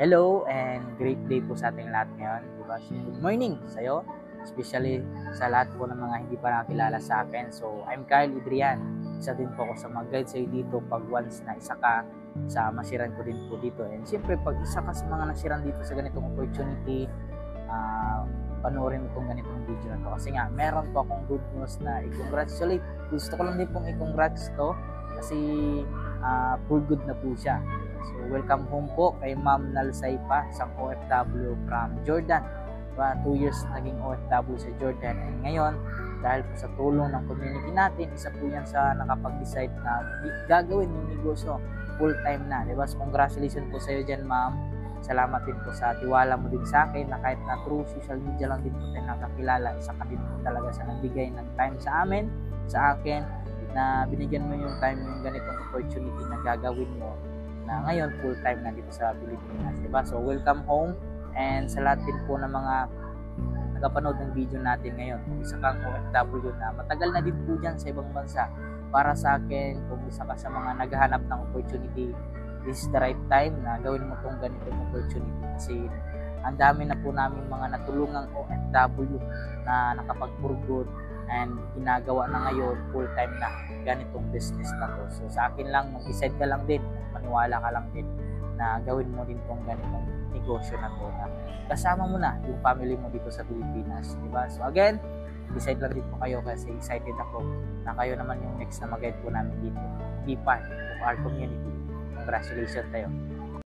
Hello and great day po sa ating lahat ngayon. Diba? So, good morning sa iyo, especially sa lahat po ng mga hindi pa nakakilala sa akin. So, I'm Kyle Idrian. Isa din po ako sa mag-guide sa iyo dito pag once na isa ka sa masiran ko din po dito. And siyempre, pag isa ka sa mga nasiran dito sa ganitong opportunity, panoorin mo itong ganitong video na to. Kasi nga, meron po akong good news na i-congratulate. Gusto ko lang din pong i-congrats to kasi for good na po siya. So, welcome home po kay Ma'am Nalsay pa, isang OFW from Jordan. 2 years naging OFW sa Jordan. And ngayon, dahil po sa tulong ng community natin, isa po yan sa nakapag-decide na gagawin yung negosyo full-time na. Diba? So, congratulations po sa iyo dyan, Ma'am. Salamat din po sa tiwala mo din sa akin na kahit na through social media lang din po tayo nakakilala. Isa ka din po talaga sa nagbigay ng time sa amin, sa akin, na binigyan mo yung time yung ganitong opportunity na gagawin mo na ngayon full-time na dito sa Pilipinas, diba? So, welcome home, and sa lahat din po ng mga nagapanood ng video natin ngayon, kung isa kang OFW na matagal na din po dyan sa ibang bansa, para sa akin, kung isa ka sa mga naghahanap ng opportunity, this is the right time na gawin mo itong ganitong opportunity kasi ang dami na po namin mga natulungang OFW na nakapag-purgot and ginagawa na ngayon full-time na ganitong business na to. So sa akin lang, mag-decide ka lang din, maniwala ka lang din na gawin mo din tong ganitong negosyo na to na kasama mo na yung family mo dito sa Pilipinas, diba? So again, decide lang din po kayo kasi excited ako na kayo naman yung next na mag-guide po namin dito. Be part of our community. Congratulations tayo.